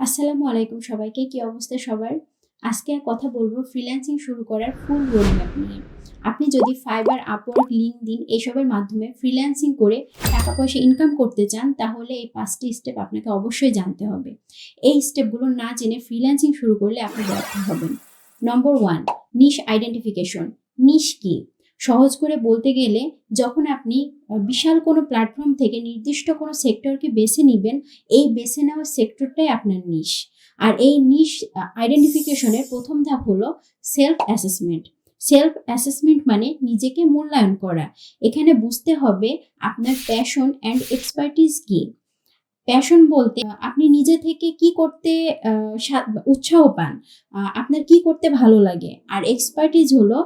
আসসালামু আলাইকুম সবাইকে। কি অবস্থা সবার? আজকে কথা বলবো ফ্রিল্যান্সিং শুরু করার ফুল রোডম্যাপ নিয়ে। আপনি যদি ফাইবার, আপওয়ার্ক, লিঙ্কডইন এসবের মাধ্যমে ফ্রিল্যান্সিং করে টাকা পয়সা ইনকাম করতে চান, তাহলে এই 5টি স্টেপ আপনাকে অবশ্যই জানতে হবে। এই স্টেপগুলো না জেনে ফ্রিল্যান্সিং শুরু করলে আপনি ব্যর্থ হবেন। নম্বর 1, নিশ আইডেন্টিফিকেশন। নিশ কি? সহজ করে বলতে গেলে, যখন আপনি বিশাল কোনো প্ল্যাটফর্ম থেকে নির্দিষ্ট কোনো সেক্টরকে বেছে নিবেন, এই বেছে নেওয়া সেক্টরটাই আপনার নিশ। আর এই নিশ আইডেন্টিফিকেশনের প্রথম ধাপ হলো সেলফ অ্যাসেসমেন্ট। সেলফ অ্যাসেসমেন্ট মানে নিজেকে মূল্যায়ন করা। এখানে বুঝতে হবে আপনার প্যাশন অ্যান্ড এক্সপার্টিস কি। প্যাশন বলতে আপনি নিজে থেকে কি করতে উৎসাহ পান, আপনার কি করতে ভালো লাগে। আর এক্সপার্টিস হলো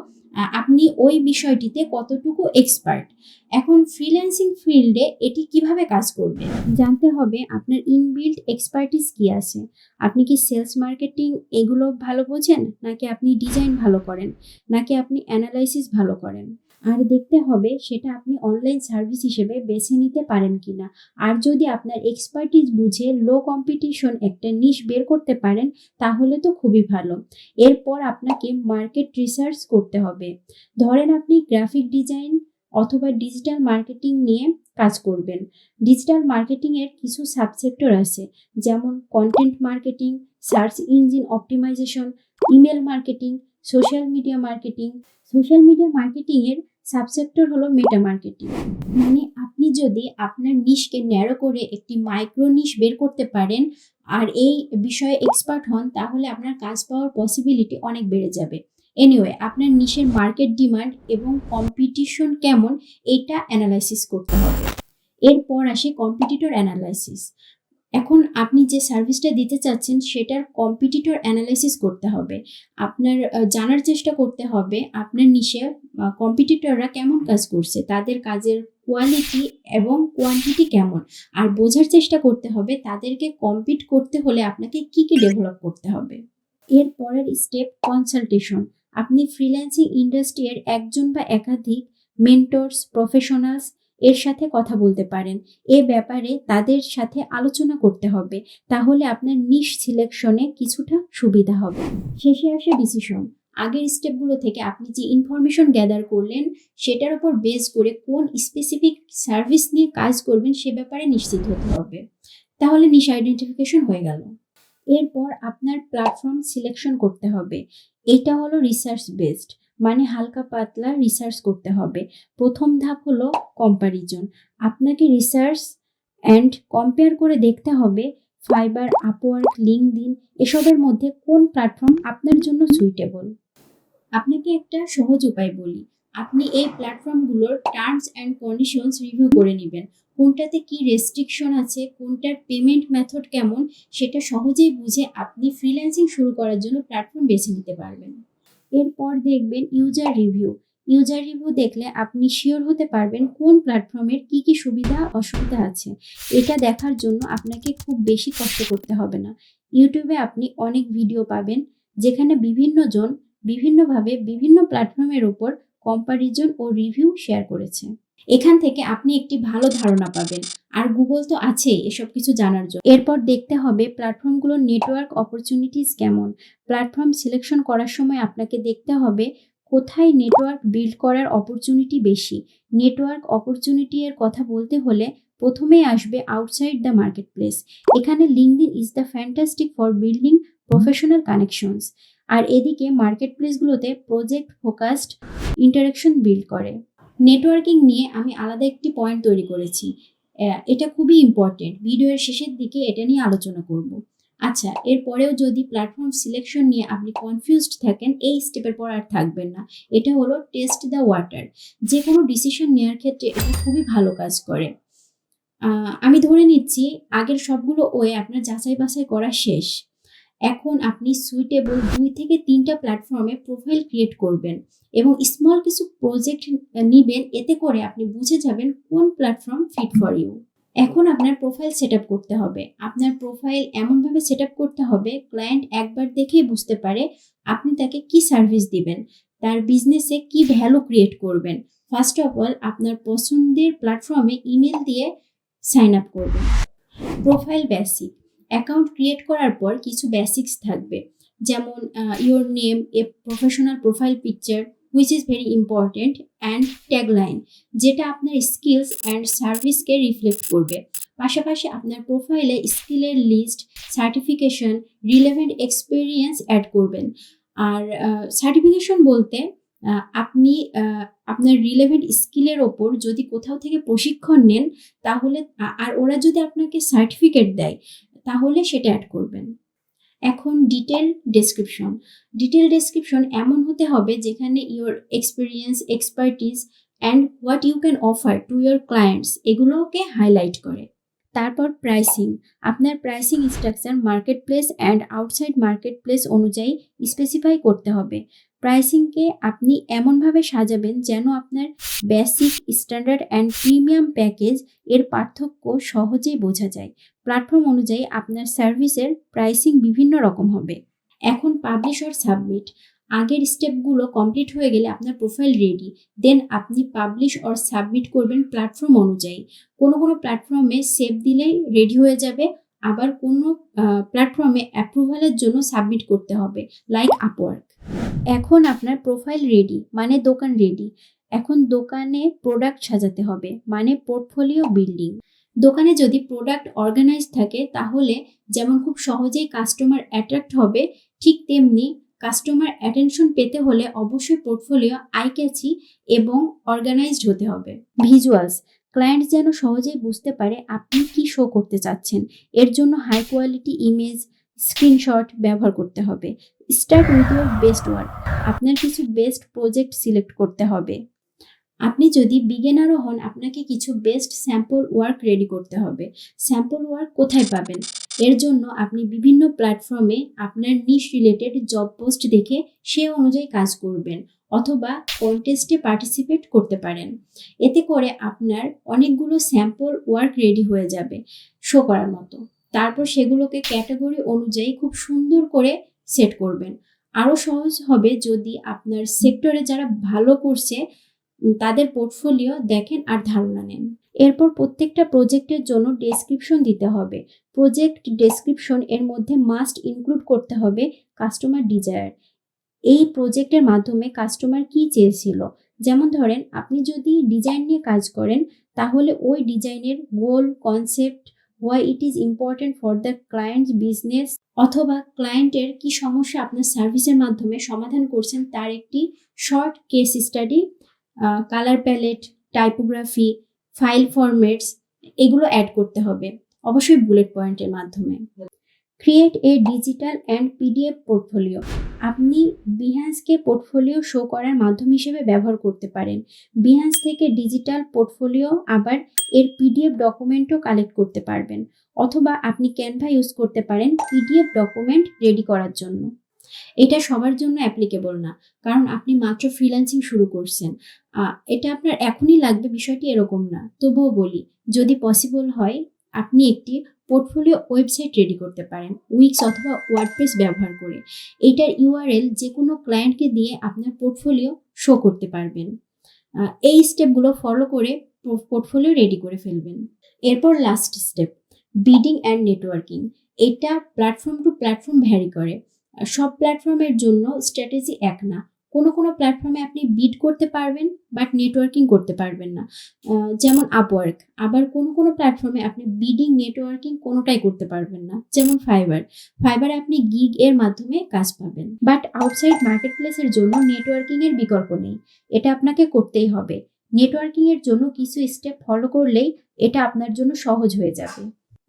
আপনি ওই বিষয়টিতে কতটুকু এক্সপার্ট। এখন ফ্রিল্যান্সিং ফিল্ডে এটি কিভাবে কাজ করবে জানতে হবে আপনার ইনবিল্ট এক্সপার্টিস কি আছে। আপনি কি সেলস, মার্কেটিং এগুলো ভালো বোঝেন, নাকি আপনি ডিজাইন ভালো করেন, নাকি আপনি অ্যানালাইসিস ভালো করেন। আর দেখতে হবে সেটা আপনি অনলাইন সার্ভিস হিসেবে বেছে নিতে পারেন কিনা। আর যদি আপনার এক্সপার্টিস বুঝে লো কম্পিটিশন একটা নিশ বের করতে পারেন, তাহলে তো খুবই ভালো। এরপর আপনাকে মার্কেট রিসার্চ করতে হবে। ধরেন আপনি গ্রাফিক ডিজাইন অথবা ডিজিটাল মার্কেটিং নিয়ে কাজ করবেন। ডিজিটাল মার্কেটিং এর কিছু সাবসেক্টর আছে, যেমন content marketing, search engine optimisation, email marketing, social media marketing. Social media marketing এর সাবসেক্টর হলো মেটা মার্কেটিং। মানে আপনি যদি আপনার নিশকে ন্যারো করে একটি মাইক্রো নিশ বের করতে পারেন আর এই বিষয়ে এক্সপার্ট হন, তাহলে আপনার কাজ পাওয়ার পসিবিলিটি অনেক বেড়ে যাবে। এনিওয়ে, আপনার নিশের মার্কেট ডিমান্ড এবং কম্পিটিশন কেমন, এটা অ্যানালাইসিস করতে হবে। এরপর আসে কম্পিটিটর অ্যানালাইসিস। এখন আপনি যে সার্ভিসটা দিতে চাচ্ছেন সেটার কম্পিটিটর অ্যানালাইসিস করতে হবে। আপনার জানার চেষ্টা করতে হবে আপনার নিশে কম্পিটিটররা কেমন কাজ করছে, তাদের কাজের কোয়ালিটি এবং কোয়ান্টিটি কেমন। আর বোঝার চেষ্টা করতে হবে তাদেরকে কম্পিট করতে হলে আপনাকে কি কি ডেভেলপ করতে হবে। এর পরের স্টেপ কনসালটেশন। আপনি ফ্রিল্যান্সিং ইন্ডাস্ট্রি এর একজন বা একাধিক মেন্টরস, প্রফেশনালস এর সাথে কথা বলতে পারেন। এ ব্যাপারে তাদের সাথে আলোচনা করতে হবে, তাহলে আপনার নিশ সিলেকশনে কিছুটা সুবিধা হবে। শেষে আসে ডিসিশন। আগের স্টেপগুলো থেকে আপনি যে ইনফরমেশন গ্যাদার করলেন, সেটার উপর বেস করে কোন স্পেসিফিক সার্ভিস নিয়ে কাজ করবেন সে ব্যাপারে নিশ্চিত হতে হবে। তাহলে নিশ আইডেন্টিফিকেশন হয়ে গেল। এরপর আপনার প্ল্যাটফর্ম সিলেকশন করতে হবে। এটা হলো রিসার্চ বেসড, মানে হালকা পাতলা রিসার্চ করতে হবে। প্রথম ধাপ হলো কম্প্যারিজন। আপনাকে রিসার্চ অ্যান্ড কম্পেয়ার করে দেখতে হবে ফাইবার, আপওয়ার্ক, লিঙ্কডইন এসবের মধ্যে কোন প্ল্যাটফর্ম আপনার জন্য সুইটেবল। আপনাকে একটা সহজ উপায় বলি। আপনি এই প্ল্যাটফর্মগুলোর টার্মস অ্যান্ড কন্ডিশনস রিভিউ করে নেবেন। কোনটাতে কি রেস্ট্রিকশন আছে, কোনটার পেমেন্ট মেথড কেমন, সেটা সহজেই বুঝে আপনি ফ্রিল্যান্সিং শুরু করার জন্য প্ল্যাটফর্ম বেছে নিতে পারবেন। এরপর দেখবেন ইউজার রিভিউ। ইউজার রিভিউ দেখলে আপনি শিওর হতে পারবেন কোন প্ল্যাটফর্মের কি কি সুবিধা অসুবিধা আছে। এটা দেখার জন্য আপনাকে খুব বেশি কষ্ট করতে হবে না। ইউটিউবে আপনি অনেক ভিডিও পাবেন যেখানে বিভিন্ন জন বিভিন্নভাবে বিভিন্ন প্ল্যাটফর্মের উপর কম্পারিজন ও রিভিউ শেয়ার করেছে। এখান থেকে আপনি একটি ভালো ধারণা পাবেন। আর গুগল তো আছেই এসব কিছু জানার জন্য। এরপর দেখতে হবে প্ল্যাটফর্মগুলোর নেটওয়ার্ক অপরচুনিটিস কেমন। প্ল্যাটফর্ম সিলেকশন করার সময় আপনাকে দেখতে হবে কোথায় নেটওয়ার্ক বিল্ড করার অপরচুনিটি বেশি। নেটওয়ার্ক অপরচুনিটি এর কথা বলতে হলে প্রথমেই আসবে আউটসাইড দ্য মার্কেট প্লেস। এখানে LinkedIn is the fantastic for building professional connections. আর এদিকে মার্কেট প্লেসগুলোতে প্রজেক্ট ফোকাসড ইন্টারাকশন বিল্ড করে। নেটওয়ার্কিং নিয়ে আমি আলাদা একটি পয়েন্ট তৈরি করেছি, এটা খুবই ইম্পর্টেন্ট। ভিডিওর শেষের দিকে এটা নিয়ে আলোচনা করব। আচ্ছা, এরপরেও যদি প্ল্যাটফর্ম সিলেকশন নিয়ে আপনি কনফিউজড থাকেন, এই স্টেপের পর আর থাকবেন না। এটা হলো টেস্ট দ্য ওয়াটার। যে কোনো ডিসিশন নেওয়ার ক্ষেত্রে এটা খুবই ভালো কাজ করে। আমি ধরে নিচ্ছি আগের সবগুলো ওয়ে আপনার যাচাই বাছাই করা শেষ। এখন আপনি সুইটেবল 2 থেকে 3টা প্ল্যাটফর্মে প্রোফাইল ক্রিয়েট করবেন এবং স্মল কিছু প্রজেক্ট নিবেন। এতে করে আপনি বুঝে যাবেন কোন প্ল্যাটফর্ম ফিট ফর ইউ। এখন আপনার প্রোফাইল সেট আপ করতে হবে। আপনার প্রোফাইল এমনভাবে সেট আপ করতে হবে ক্লায়েন্ট একবার দেখেই বুঝতে পারে আপনি তাকে কি সার্ভিস দিবেন, তার বিজনেসে কি ভ্যালু ক্রিয়েট করবেন। ফার্স্ট অফ অল আপনার পছন্দের প্ল্যাটফর্মে ইমেল দিয়ে সাইন আপ করবেন। Profile basic. অ্যাকাউন্ট ক্রিয়েট করার পর কিছু বেসিক্স থাকবে, যেমন your name, a professional profile picture which is very important, and tagline যেটা আপনার স্কিলস অ্যান্ড সার্ভিসকে রিফ্লেক্ট করবে। পাশাপাশি আপনার প্রোফাইলে স্কিলের list, certification, relevant experience add করবেন। আর সার্টিফিকেশন বলতে আপনি আপনার রিলেভেন্ট স্কিলের ওপর যদি কোথাও থেকে প্রশিক্ষণ নেন তাহলে আর ওরা যদি আপনাকে সার্টিফিকেট দেয় তাহলে সেটা অ্যাড করবেন। এখন ডিটেল ডেসক্রিপশন এমন হতে হবে যেখানে your experience, expertise and what you can offer to your clients এগুলোকে হাইলাইট করে। তারপর প্রাইসিং, আপনার pricing structure market place and outside market place অনুযায়ী স্পেসিফাই করতে হবে। প্রাইসিংকে আপনি এমনভাবে সাজাবেন যেন আপনার basic, standard and premium package এর পার্থক্য সহজেই বোঝা যায়। প্ল্যাটফর্ম অনুযায়ী আপনার সার্ভিসের প্রাইসিং বিভিন্ন রকম হবে। এখন পাবলিশ অর সাবমিট, আগের স্টেপগুলো কমপ্লিট হয়ে গেলে আপনার প্রোফাইল রেডি, দেন আপনি পাবলিশ অর সাবমিট করবেন প্ল্যাটফর্ম অনুযায়ী। কোনো প্ল্যাটফর্মে সেভ দিলেই রেডি হয়ে যাবে, আবার কোনো প্ল্যাটফর্মে অ্যাপ্রুভালের জন্য সাবমিট করতে হবে, লাইক আপওয়ার্ক। এখন আপনার প্রোফাইল রেডি মানে দোকান রেডি। এখন দোকানে প্রোডাক্ট সাজাতে হবে মানে পোর্টফোলিও বিল্ডিং। দোকানে যদি প্রোডাক্ট অর্গানাইজ থাকে তাহলে যেমন খুব সহজেই কাস্টমার অ্যাট্রাক্ট হবে, ঠিক তেমনি কাস্টমার অ্যাটেনশন পেতে হলে অবশ্যই পোর্টফোলিও আই ক্যাচি এবং অর্গানাইজড হতে হবে। ভিজুয়ালস, ক্লায়েন্ট যেন সহজেই বুঝতে পারে আপনি কি শো করতে চাচ্ছেন, এর জন্য হাই কোয়ালিটি ইমেজ, স্ক্রিনশট ব্যবহার করতে হবে। Start with your best work, আপনার কিছু বেস্ট প্রজেক্ট সিলেক্ট করতে হবে। আপনি যদি বিগিনারও হন আপনাকে কিছু বেস্ট স্যাম্পল ওয়ার্ক রেডি করতে হবে। স্যাম্পল ওয়ার্ক কোথায় পাবেন? এর জন্য আপনি বিভিন্ন প্ল্যাটফর্মে আপনার নিশ রিলেটেড জব পোস্ট দেখে সে অনুযায়ী কাজ করবেন, অথবা কন্টেস্টে পার্টিসিপেট করতে পারেন। এতে করে আপনার অনেকগুলো স্যাম্পল ওয়ার্ক রেডি হয়ে যাবে শো করার মতো। তারপর সেগুলোকে ক্যাটাগরি অনুযায়ী খুব সুন্দর করে সেট করবেন। আরও সহজ হবে যদি আপনার সেক্টরে যারা ভালো করছে তাদের পোর্টফোলিও দেখেন আর ধারণা নেন। এরপর প্রত্যেকটা প্রজেক্টের জন্য ডেসক্রিপশন দিতে হবে। প্রজেক্ট ডেসক্রিপশন এর মধ্যে মাস্ট ইনক্লুড করতে হবে কাস্টমার ডিজায়ার, এই প্রজেক্টের মাধ্যমে কাস্টমার কি চেয়েছিল। যেমন ধরেন আপনি যদি ডিজাইন নিয়ে কাজ করেন তাহলে ওই ডিজাইনের goal, concept, why it is important for the clients business, অথবা ক্লায়েন্টের কি সমস্যা আপনার সার্ভিসের মাধ্যমে সমাধান করছেন তার একটি short case study, colour palette, typography, file formats এগুলো অ্যাড করতে হবে, অবশ্যই বুলেট পয়েন্টের মাধ্যমে। Create a digital and PDF portfolio, আপনি বিহ্যান্সকে পোর্টফোলিও শো করার মাধ্যম হিসেবে ব্যবহার করতে পারেন। বিহ্যান্স থেকে ডিজিটাল পোর্টফোলিও আবার এর পিডিএফ ডকুমেন্টও কালেক্ট করতে পারবেন, অথবা আপনি ক্যানভা ইউজ করতে পারেন পিডিএফ ডকুমেন্ট রেডি করার জন্য। এটা সবার জন্য অ্যাপ্লিকেবল না, কারণ আপনি মাত্র ফ্রিল্যান্সিং শুরু করছেন, এটা আপনার এখনই লাগবে বিষয়টি এরকম না। তবুও বলি, যদি পসিবল হয় আপনি একটি পোর্টফোলিও ওয়েবসাইট রেডি করতে পারেন উইক্স অথবা ওয়ার্ডপ্রেস ব্যবহার করে। এইটার ইউআরএল যে কোনো ক্লায়েন্টকে দিয়ে আপনার পোর্টফোলিও শো করতে পারবেন। এই স্টেপগুলো ফলো করে পোর্টফোলিও রেডি করে ফেলবেন। এরপর last step, bidding and networking. এটা প্ল্যাটফর্ম টু প্ল্যাটফর্ম ভ্যারি করে, সব প্ল্যাটফর্মের জন্য স্ট্র্যাটেজি এক না। কোনো প্ল্যাটফর্মে আপনি বিড করতে পারবেন বাট নেটওয়ার্কিং করতে পারবেন না, যেমন আপওয়ার্ক। আবার কোনো প্ল্যাটফর্মে আপনি বিডিং, নেটওয়ার্কিং কোনোটাই করতে পারবেন না, যেমন ফাইবারে আপনি গিগ এর মাধ্যমে কাজ পাবেন। বাট আউটসাইড মার্কেট প্লেসের জন্য নেটওয়ার্কিং এর বিকল্প নেই, এটা আপনাকে করতেই হবে। নেটওয়ার্কিং এর জন্য কিছু স্টেপ ফলো করলেই এটা আপনার জন্য সহজ হয়ে যাবে।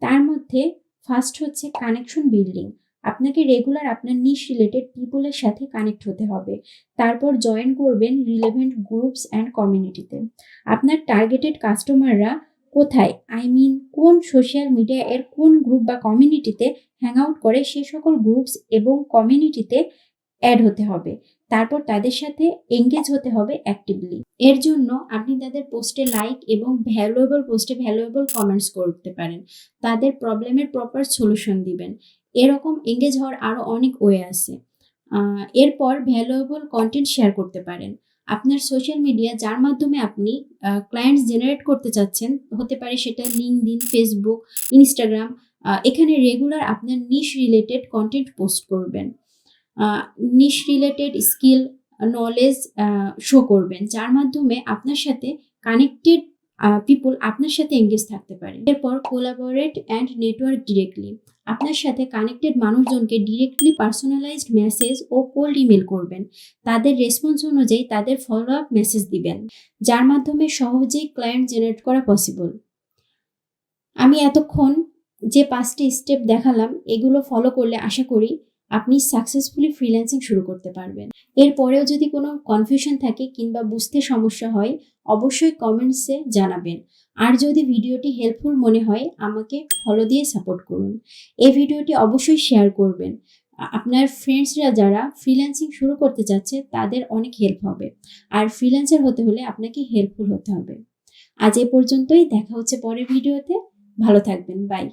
তার মধ্যে ফার্স্ট হচ্ছে কানেকশন বিল্ডিং। আপনাকে রেগুলার আপনার নিশ রিলেটেড পিপলের সাথে কানেক্ট হতে হবে। তারপর জয়েন করবেন রিলেভেন্ট গ্রুপস অ্যান্ড কমিউনিটিতে। আপনার টার্গেটেড কাস্টমাররা কোথায়, কোন সোশ্যাল মিডিয়া এর কোন গ্রুপ বা কমিউনিটিতে হ্যাং আউট করে সে সকল গ্রুপস এবং কমিউনিটিতে অ্যাড হতে হবে। তারপর তাদের সাথে এঙ্গেজ হতে হবে অ্যাক্টিভলি। এর জন্য আপনি তাদের পোস্টে লাইক এবং ভ্যালুয়েবল পোস্টে ভ্যালুয়েবল কমেন্টস করতে পারেন, তাদের প্রবলেমের প্রপার সলিউশন দিবেন। এরকম এঙ্গেজ হওয়ার আরও অনেক ওয়ে আছে। এরপর ভ্যালুয়েবল কন্টেন্ট শেয়ার করতে পারেন। আপনার সোশ্যাল মিডিয়া যার মাধ্যমে আপনি ক্লায়েন্টস জেনারেট করতে চাচ্ছেন, হতে পারে সেটা লিঙ্কডইন, ফেসবুক, ইনস্টাগ্রাম, এখানে রেগুলার আপনার নিশ রিলেটেড কন্টেন্ট পোস্ট করবেন। নিশ রিলেটেড স্কিল নলেজ শো করবেন, যার মাধ্যমে আপনার সাথে কানেক্টেড পিপল আপনার সাথে এঙ্গেজ থাকতে পারে। এরপর কোলাবোরেট অ্যান্ড নেটওয়ার্ক ডিরেক্টলি। আপনার সাথে কানেক্টেড মানুষজনকে ডিরেক্টলি পার্সোনালাইজড মেসেজ ও কোল্ড ইমেল করবেন। তাদের রেসপন্স অনুযায়ী তাদের ফলো আপ মেসেজ দিবেন, যার মাধ্যমে সহজেই ক্লায়েন্ট জেনারেট করা পসিবল। আমি এতক্ষণ যে 5টি স্টেপ দেখালাম, এগুলো ফলো করলে আশা করি আপনি সাকসেসফুলি ফ্রিল্যান্সিং শুরু করতে পারবেন। এরপরেও যদি কোনো কনফিউশন থাকে কিংবা বুঝতে সমস্যা হয়, অবশ্যই কমেন্টসে জানাবেন। আর যদি ভিডিওটি হেল্পফুল মনে হয়, আমাকে ফলো দিয়ে সাপোর্ট করুন। এই ভিডিওটি অবশ্যই শেয়ার করবেন। আপনার ফ্রেন্ডসরা যারা ফ্রিল্যান্সিং শুরু করতে চাচ্ছে তাদের অনেক হেল্প হবে। আর ফ্রিল্যান্সার হতে হলে আপনাকে হেল্পফুল হতে হবে। আজ এ পর্যন্তই, দেখা হচ্ছে পরের ভিডিওতে। ভালো থাকবেন, বাই।